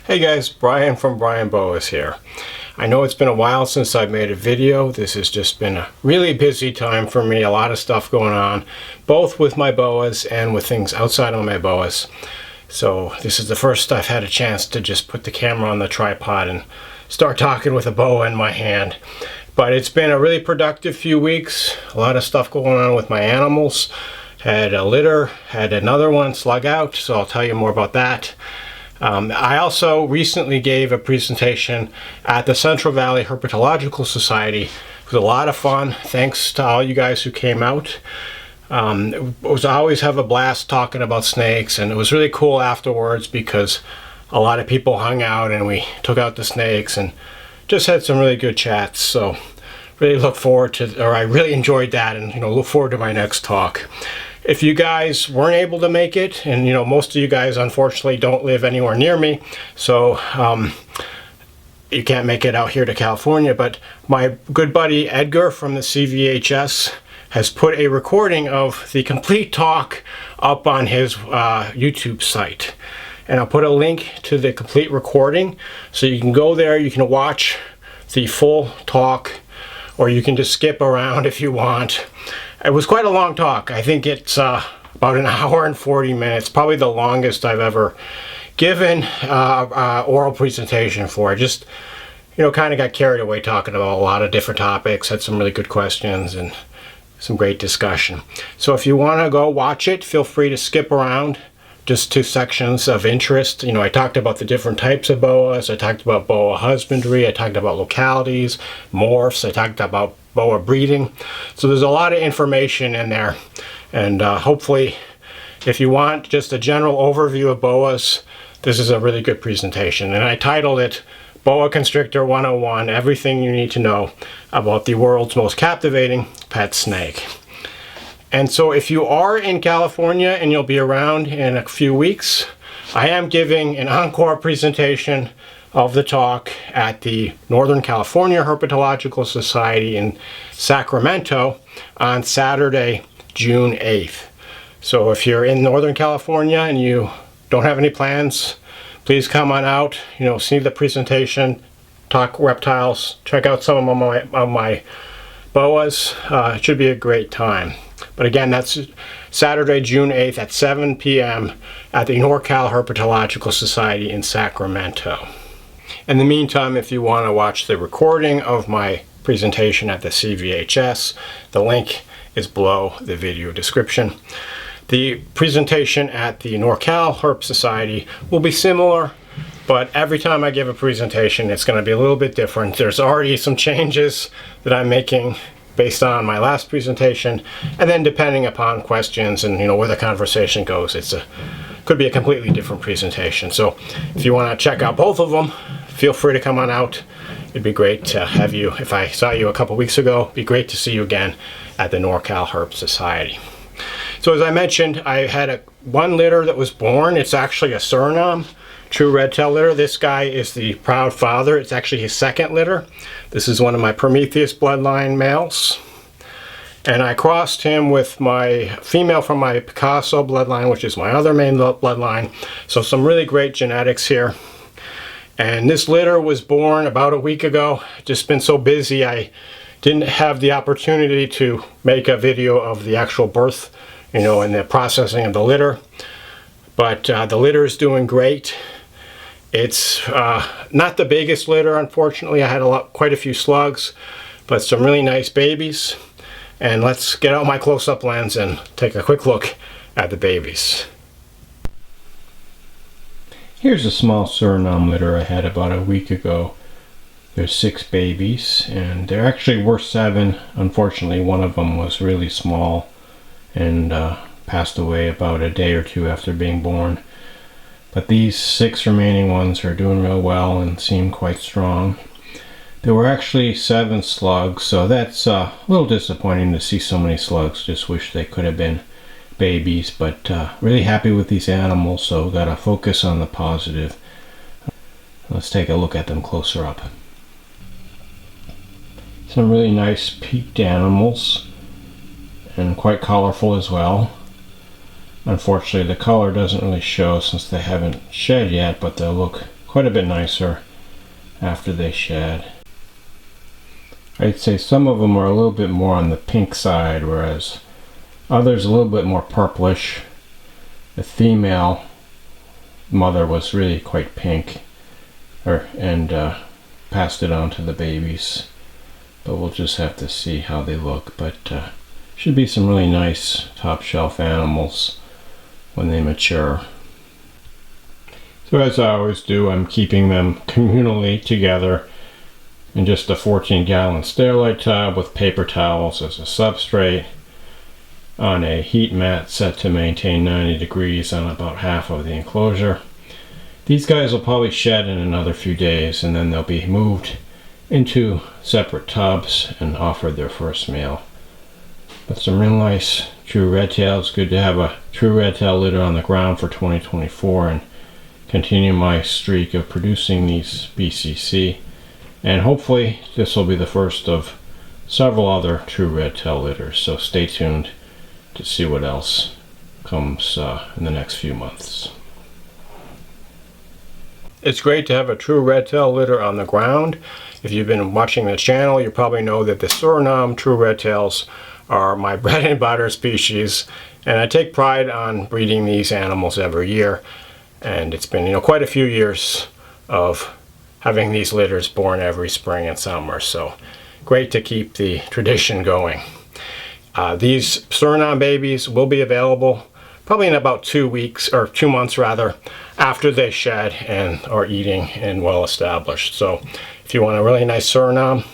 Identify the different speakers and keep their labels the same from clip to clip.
Speaker 1: Hey guys, Brian from Boas here. I know it's been a while since I've made a video. This has just been a really busy time for me, a lot of stuff going on, both with my boas and with things outside of my boas. So this is the first I've had a chance to just put the camera on the tripod and start talking with a boa in my hand. But it's been a really productive few weeks, a lot of stuff going on with my animals. Had a litter, had another one slug out, so I'll tell you more about that. I also recently gave a presentation at the Central Valley Herpetological Society. It was a lot of fun. Thanks to all you guys who came out. I always have a blast talking about snakes, and it was really cool afterwards because a lot of people hung out and we took out the snakes and just had some really good chats. So really look forward to, or I really enjoyed that, and look forward to my next talk. If you guys weren't able to make it, and most of you guys unfortunately don't live anywhere near me, so you can't make it out here to California, but my good buddy Edgar from the CVHS has put a recording of the complete talk up on his YouTube site. And I'll put a link to the complete recording, so you can go there, you can watch the full talk, or you can just skip around if you want. It was quite a long talk. I think it's about an hour and 40 minutes, probably the longest I've ever given oral presentation for. I just, kind of got carried away talking about a lot of different topics, had some really good questions and some great discussion. So if you want to go watch it, feel free to skip around just two sections of interest. I talked about the different types of boas, I talked about boa husbandry, I talked about localities, morphs, I talked about boa breeding. So there's a lot of information in there, and hopefully if you want just a general overview of boas, this is a really good presentation. And I titled it Boa Constrictor 101, Everything You Need to Know About the World's Most Captivating Pet Snake. And so if you are in California and you'll be around in a few weeks, I am giving an encore presentation of the talk at the Northern California Herpetological Society in Sacramento on Saturday, June 8th. So if you're in Northern California and you don't have any plans, please come on out, see the presentation, talk reptiles, check out some of my boas. It should be a great time. But again, that's Saturday, June 8th at 7 p.m. at the NorCal Herpetological Society in Sacramento. In the meantime, if you want to watch the recording of my presentation at the CVHS, the link is below the video description. The presentation at the NorCal Herp Society will be similar, but every time I give a presentation, it's going to be a little bit different. There's already some changes that I'm making based on my last presentation, and then depending upon questions and where the conversation goes, could be a completely different presentation. So if you want to check out both of them, feel free to come on out. It'd be great to have you. If I saw you a couple weeks ago, it'd be great to see you again at the NorCal Herp Society. So as I mentioned, I had one litter that was born. It's actually a Surinam true red tail litter. This guy is the proud father. It's actually his second litter. This is one of my Prometheus bloodline males. And I crossed him with my female from my Picasso bloodline, which is my other main bloodline. So some really great genetics here. And this litter was born about a week ago. Just been so busy, I didn't have the opportunity to make a video of the actual birth, and the processing of the litter. But the litter is doing great. It's not the biggest litter, unfortunately. I had quite a few slugs, but some really nice babies. And let's get out my close-up lens and take a quick look at the babies. Here's a small Surinam litter I had about a week ago. There's 6 babies, and there actually were 7. Unfortunately, one of them was really small and passed away about a day or two after being born. But these 6 remaining ones are doing real well and seem quite strong. There were actually 7 slugs, so that's a little disappointing to see so many slugs. Just wish they could have been babies, but really happy with these animals, so gotta focus on the positive. Let's take a look at them closer up. Some really nice peaked animals, and quite colorful as well. Unfortunately, the color doesn't really show since they haven't shed yet, but they'll look quite a bit nicer after they shed. I'd say some of them are a little bit more on the pink side, whereas others a little bit more purplish. The female mother was really quite pink, and passed it on to the babies. But we'll just have to see how they look. But should be some really nice top shelf animals when they mature. So as I always do, I'm keeping them communally together in just a 14-gallon Sterilite tub with paper towels as a substrate on a heat mat set to maintain 90 degrees on about half of the enclosure. These guys will probably shed in another few days, and then they'll be moved into separate tubs and offered their first meal. But some real nice true red tails. Good to have a true red tail litter on the ground for 2024 and continue my streak of producing these BCC. And hopefully this will be the first of several other true red tail litters. So stay tuned to see what else comes in the next few months. It's great to have a true red tail litter on the ground. If you've been watching the channel, you probably know that the Surinam true red tails are my bread and butter species, and I take pride on breeding these animals every year. And it's been, quite a few years of having these litters born every spring and summer. So great to keep the tradition going. These Surinam babies will be available probably in about 2 weeks, or 2 months rather, after they shed and are eating and well established. So if you want a really nice Surinam,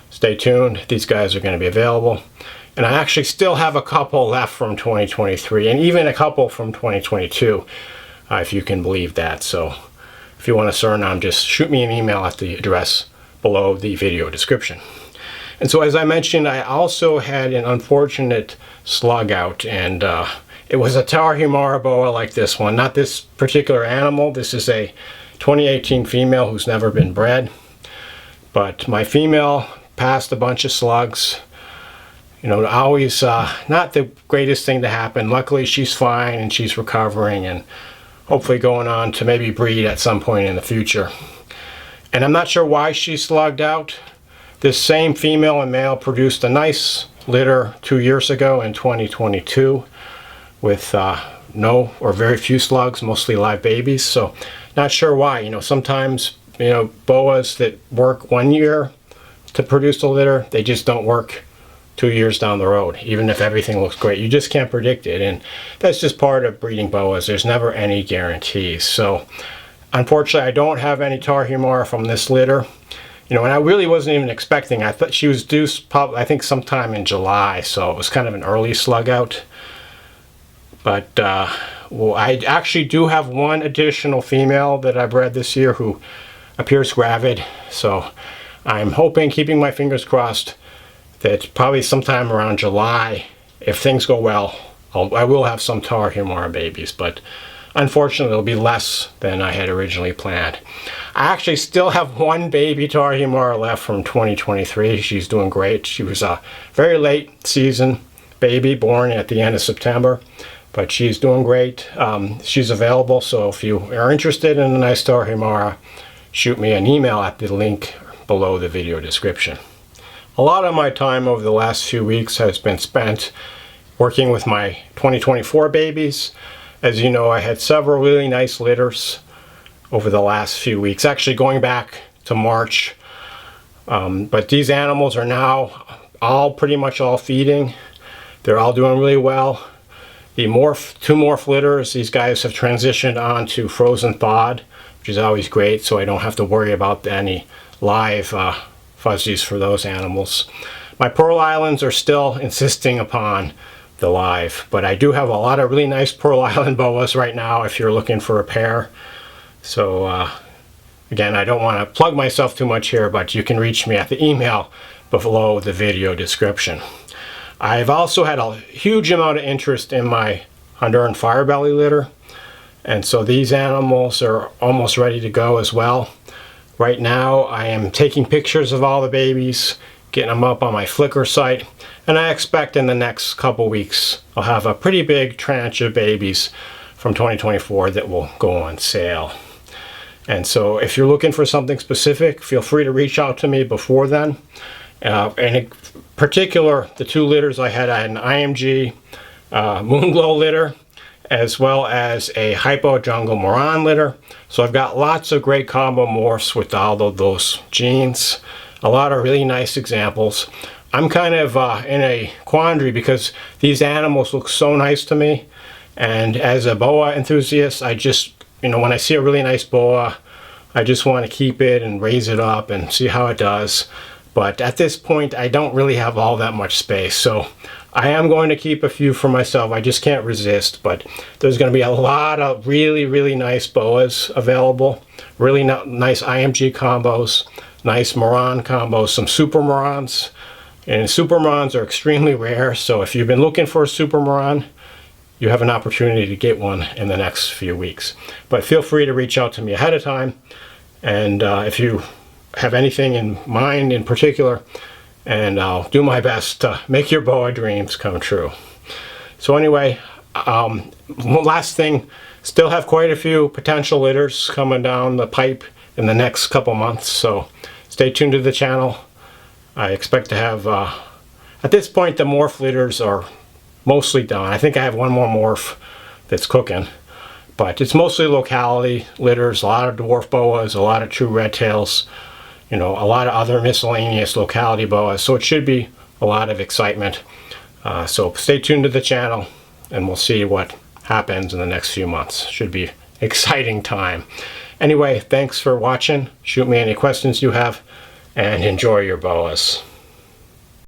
Speaker 1: stay tuned. These guys are going to be available. And I actually still have a couple left from 2023 and even a couple from 2022. If you can believe that. So if you want a Surinam, just shoot me an email at the address below the video description. And so as I mentioned, I also had an unfortunate slug out, and it was a Tarahumara boa like this one. Not this particular animal. This is a 2018 female who's never been bred. But my female passed a bunch of slugs. Always not the greatest thing to happen. Luckily she's fine and she's recovering and hopefully going on to maybe breed at some point in the future. And I'm not sure why she slugged out. This same female and male produced a nice litter 2 years ago in 2022 with no or very few slugs, mostly live babies. So not sure why. Sometimes boas that work 1 year to produce a litter, they just don't work 2 years down the road, even if everything looks great. You just can't predict it, and that's just part of breeding boas. There's never any guarantees. So unfortunately I don't have any Tarahumara from this litter, and I really wasn't even expecting. I thought she was due probably, I think, sometime in July, so it was kind of an early slug out. But well, I actually do have one additional female that I bred this year who appears gravid, so I'm hoping, keeping my fingers crossed, that probably sometime around July, if things go well, I will have some Tarahumara babies, but unfortunately it'll be less than I had originally planned. I actually still have one baby Tarahumara left from 2023. She's doing great. She was a very late season baby, born at the end of September, but she's doing great. She's available, so if you are interested in a nice Tarahumara, shoot me an email at the link below the video description. A lot of my time over the last few weeks has been spent working with my 2024 babies. As you know, I had several really nice litters over the last few weeks, actually going back to March. But these animals are now pretty much all feeding. They're all doing really well. The two morph litters, these guys have transitioned on to frozen thawed, which is always great, so I don't have to worry about any live fuzzies for those animals. My Pearl Islands are still insisting upon the live, but I do have a lot of really nice Pearl Island boas right now if you're looking for a pair. So again, I don't want to plug myself too much here, but you can reach me at the email below the video description. I've also had a huge amount of interest in my Honduran Firebelly litter, and so these animals are almost ready to go as well. Right now I am taking pictures of all the babies, getting them up on my Flickr site, and I expect in the next couple weeks I'll have a pretty big tranche of babies from 2024 that will go on sale. And so if you're looking for something specific, feel free to reach out to me before then. And in particular, the 2 litters I had an IMG Moonglow litter, as well as a Hypo Jungle Moran litter. So I've got lots of great combo morphs with all of those genes. A lot of really nice examples. I'm kind of in a quandary because these animals look so nice to me. And as a boa enthusiast, I just, when I see a really nice boa, I just want to keep it and raise it up and see how it does. But at this point, I don't really have all that much space. So I am going to keep a few for myself. I just can't resist. But there's going to be a lot of really, really nice boas available. Really nice IMG combos, nice Moran combos, some Super Morans. And Super Morans are extremely rare. So if you've been looking for a Super Moran, you have an opportunity to get one in the next few weeks. But feel free to reach out to me ahead of time. And if you have anything in mind in particular, and I'll do my best to make your boa dreams come true. So anyway, last thing, still have quite a few potential litters coming down the pipe in the next couple months, so stay tuned to the channel. I expect to have, at this point, the morph litters are mostly done. I think I have one more morph that's cooking, but it's mostly locality litters, a lot of dwarf boas, a lot of true red tails, a lot of other miscellaneous locality boas, so it should be a lot of excitement. So stay tuned to the channel and we'll see what happens in the next few months. Should be exciting time. Anyway, thanks for watching. Shoot me any questions you have and enjoy your boas.